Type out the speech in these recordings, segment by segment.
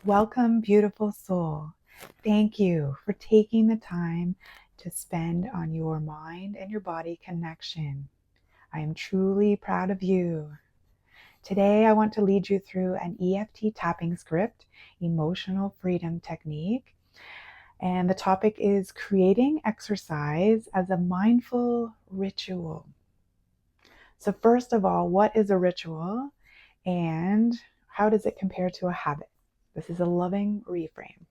Welcome, beautiful soul. Thank you for taking the time to spend on your mind and your body connection. I am truly proud of you. Today, I want to lead you through an EFT tapping script, emotional freedom technique. And the topic is creating exercise as a mindful ritual. So, first of all, what is a ritual and how does it compare to a habit? This is a loving reframe.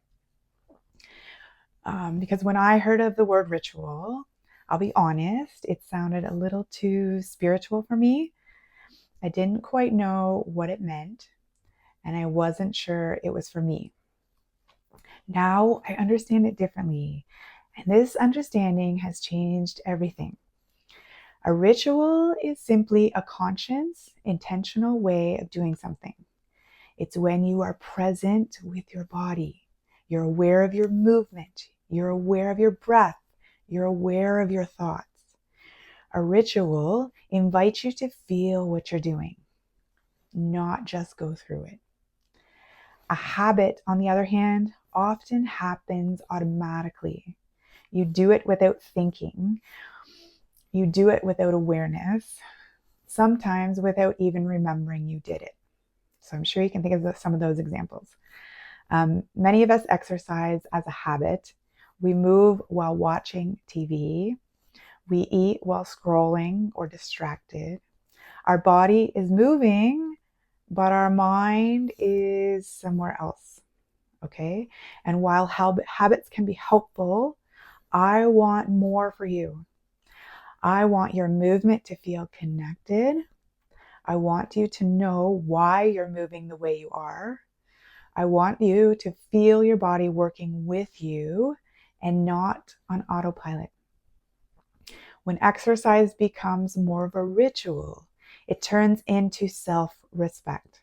Because when I heard of the word ritual, I'll be honest, it sounded a little too spiritual for me. I didn't quite know what it meant, and I wasn't sure it was for me. Now I understand it differently, and this understanding has changed everything. A ritual is simply a conscious, intentional way of doing something. It's when you are present with your body. You're aware of your movement. You're aware of your breath. You're aware of your thoughts. A ritual invites you to feel what you're doing, not just go through it. A habit, on the other hand, often happens automatically. You do it without thinking. You do it without awareness, sometimes without even remembering you did it. So I'm sure you can think of some of those examples. Many of us exercise as a habit. We move while watching TV. We eat while scrolling or distracted. Our body is moving, but our mind is somewhere else. Okay? And while habits can be helpful, I want more for you. I want your movement to feel connected. I want you to know why you're moving the way you are. I want you to feel your body working with you and not on autopilot. When exercise becomes more of a ritual, it turns into self-respect.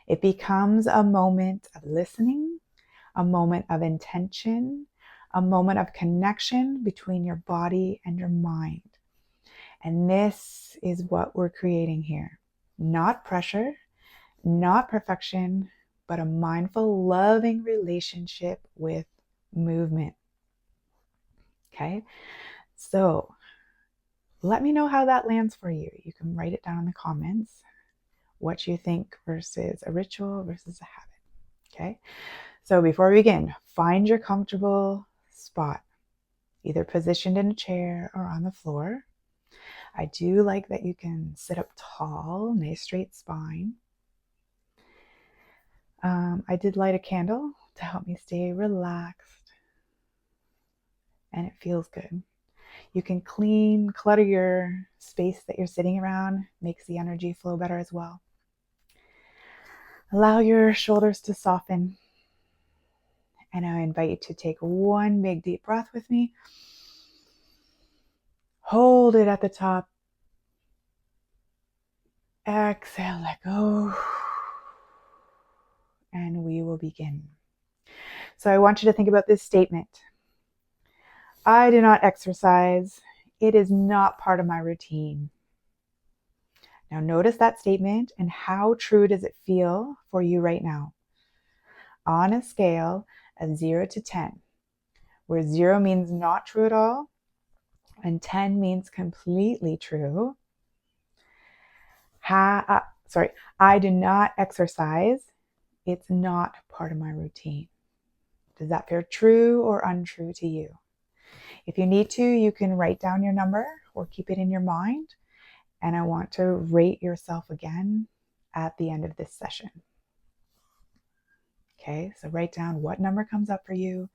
It becomes a moment of listening, a moment of intention, a moment of connection between your body and your mind. And this is what we're creating here. Not pressure, not perfection, but a mindful, loving relationship with movement. Okay, so let me know how that lands for you. You can write it down in the comments what you think versus a ritual versus a habit. Okay, so before we begin, find your comfortable spot, either positioned in a chair or on the floor. I do like that you can sit up tall, nice straight spine. I did light a candle to help me stay relaxed, and it feels good. You can clutter your space that you're sitting around, makes the energy flow better as well. Allow your shoulders to soften, and I invite you to take one big deep breath with me. Hold it at the top. Exhale, let go. And we will begin. So I want you to think about this statement. I do not exercise. It is not part of my routine. Now notice that statement and how true does it feel for you right now? On a scale of 0 to 10, where 0 means not true at all and 10 means completely true. I do not exercise. It's not part of my routine. Does that feel true or untrue to you? If you need to, you can write down your number or keep it in your mind. And I want to rate yourself again at the end of this session. Okay, so write down what number comes up for you.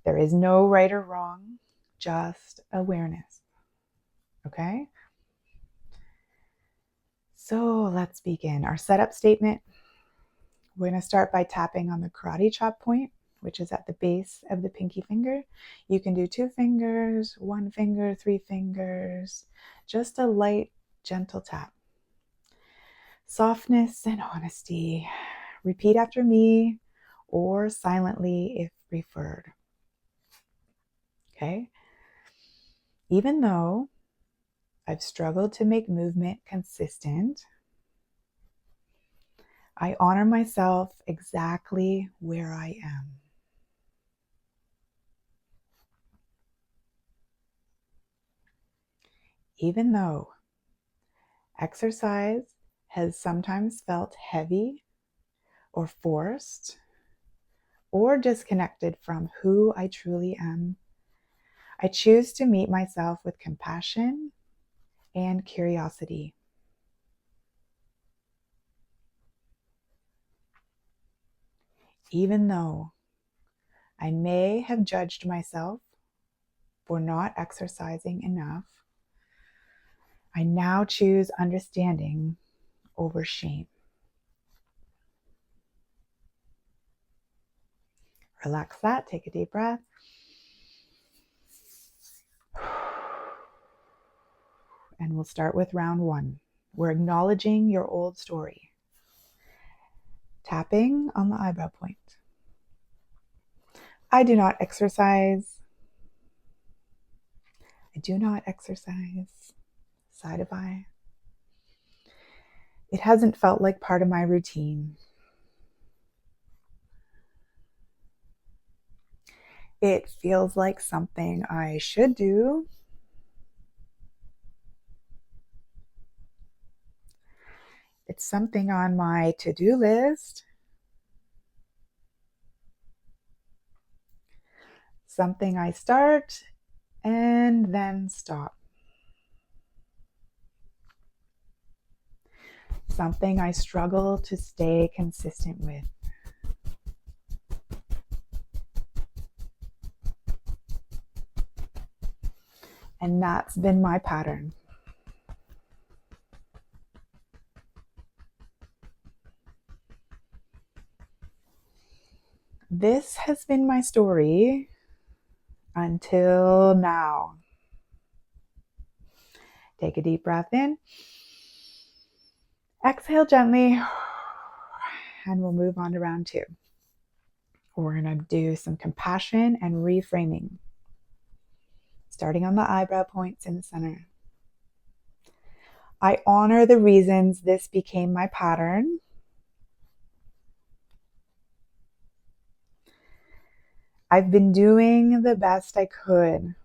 There is no right or wrong, just awareness. Okay? So let's begin. Our setup statement. We're going to start by tapping on the karate chop point, which is at the base of the pinky finger. You can do 2 fingers, 1 finger, 3 fingers, just a light, gentle tap. Softness and honesty. Repeat after me or silently if preferred. Okay? Even though I've struggled to make movement consistent, I honor myself exactly where I am. Even though exercise has sometimes felt heavy or forced or disconnected from who I truly am, I choose to meet myself with compassion and curiosity. Even though I may have judged myself for not exercising enough, I now choose understanding over shame. Relax that, take a deep breath. And we'll start with round 1. We're acknowledging your old story. Tapping on the eyebrow point. I do not exercise. I do not exercise. Side of eye. It hasn't felt like part of my routine. It feels like something I should do. It's something on my to-do list. Something I start and then stop. Something I struggle to stay consistent with. And that's been my pattern. This has been my story until now. Take a deep breath in. Exhale gently. And we'll move on to round 2. We're going to do some compassion and reframing. Starting on the eyebrow points in the center. I honor the reasons this became my pattern. I've been doing the best I could.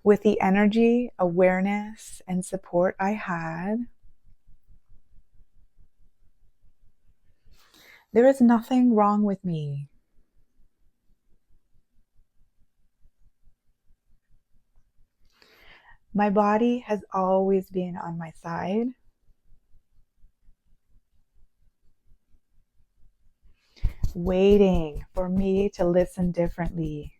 With the energy, awareness, and support I had, there is nothing wrong with me. My body has always been on my side. Waiting for me to listen differently.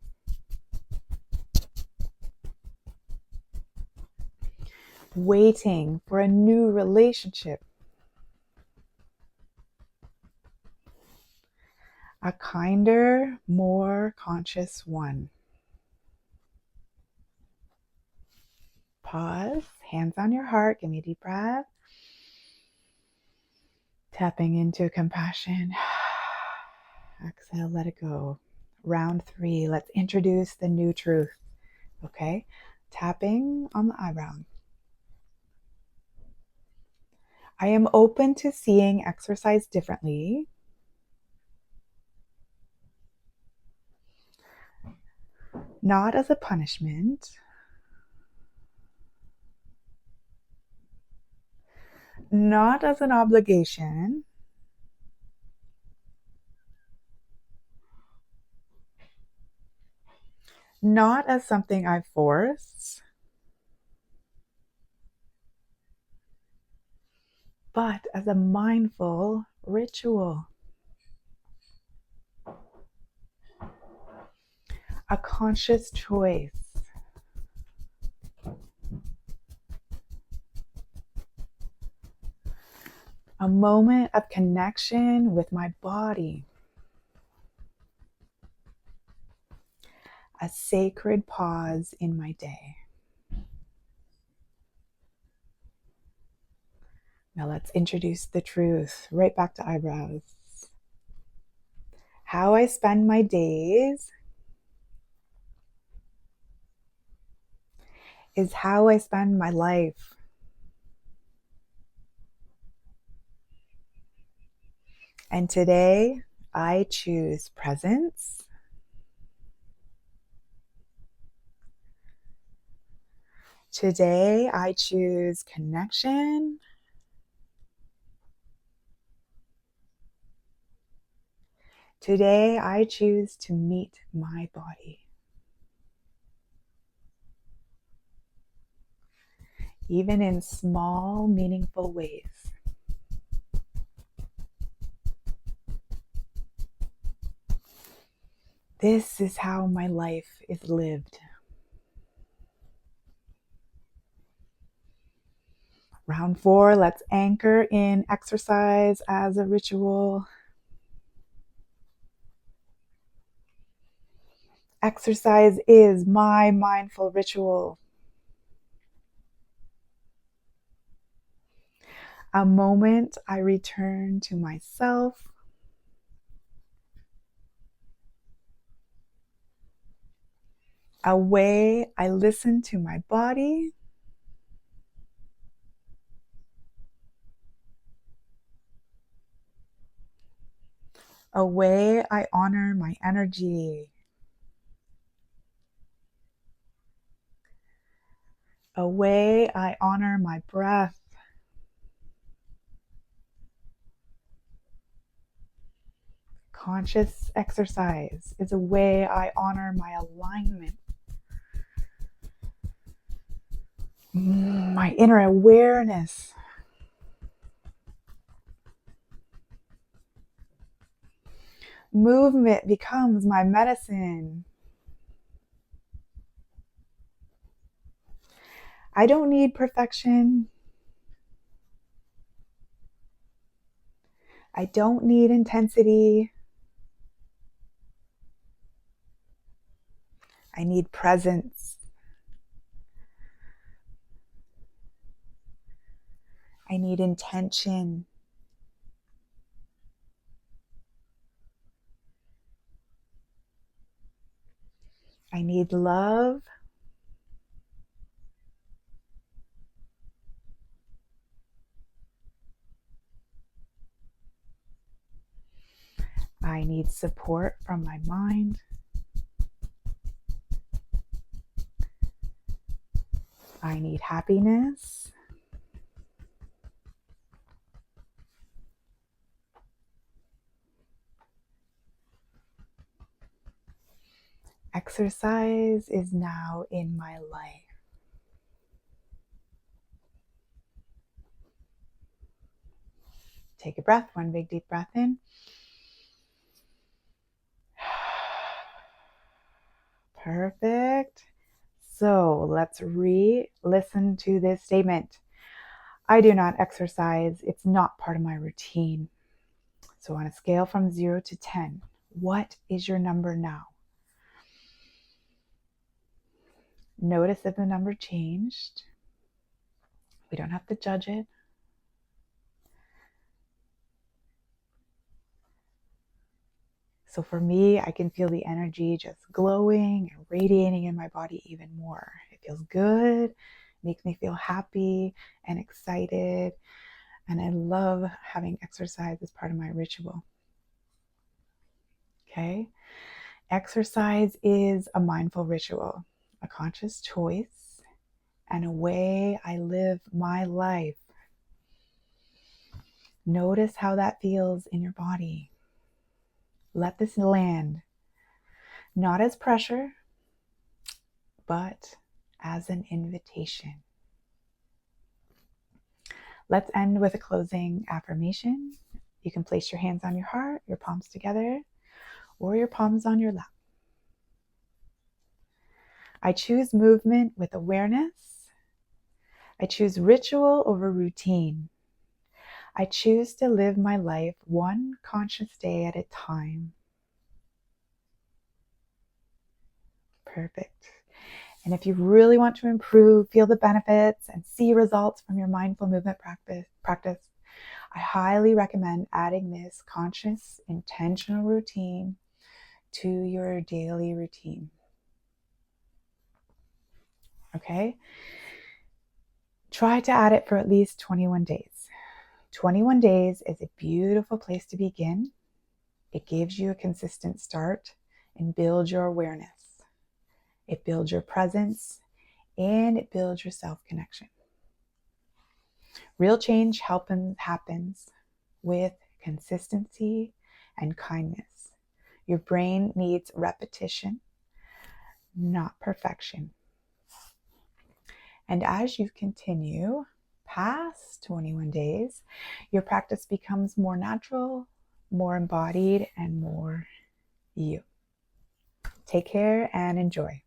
Waiting for a new relationship. A kinder, more conscious one. Pause, hands on your heart, give me a deep breath. Tapping into compassion. Exhale, let it go. Round 3, let's introduce the new truth. Okay, tapping on the eyebrow. I am open to seeing exercise differently. Not as a punishment. Not as an obligation. Not as something I force. But as a mindful ritual. A conscious choice. A moment of connection with my body. A sacred pause in my day. Now let's introduce the truth right back to eyebrows. How I spend my days is how I spend my life. And today, I choose presence. Today, I choose connection. Today, I choose to meet my body. Even in small, meaningful ways. This is how my life is lived. Round 4, let's anchor in exercise as a ritual. Exercise is my mindful ritual. A moment I return to myself. A way I listen to my body. A way I honor my energy. A way I honor my breath. Conscious exercise is a way I honor my alignment. My inner awareness. Movement becomes my medicine. I don't need perfection. I don't need intensity. I need presence. I need intention. I need love. I need support from my mind. I need happiness. Exercise is now in my life. Take a breath, one big deep breath in. Perfect. So let's re-listen to this statement. I do not exercise. It's not part of my routine. So on a scale from 0 to 10, what is your number now? Notice if the number changed. We don't have to judge it. So for me, I can feel the energy just glowing and radiating in my body even more. It feels good, makes me feel happy and excited. And I love having exercise as part of my ritual. Okay? Exercise is a mindful ritual, a conscious choice, and a way I live my life. Notice how that feels in your body. Let this land, not as pressure, but as an invitation. Let's end with a closing affirmation. You can place your hands on your heart, your palms together, or your palms on your lap. I choose movement with awareness. I choose ritual over routine. I choose to live my life one conscious day at a time. Perfect. And if you really want to improve, feel the benefits, and see results from your mindful movement practice, I highly recommend adding this conscious, intentional routine to your daily routine. Okay? Try to add it for at least 21 days. 21 days is a beautiful place to begin. It gives you a consistent start and builds your awareness. It builds your presence and it builds your self-connection. Real change happens with consistency and kindness. Your brain needs repetition, not perfection. And as you continue past 21 days, your practice becomes more natural, more embodied, and more you. Take care and enjoy.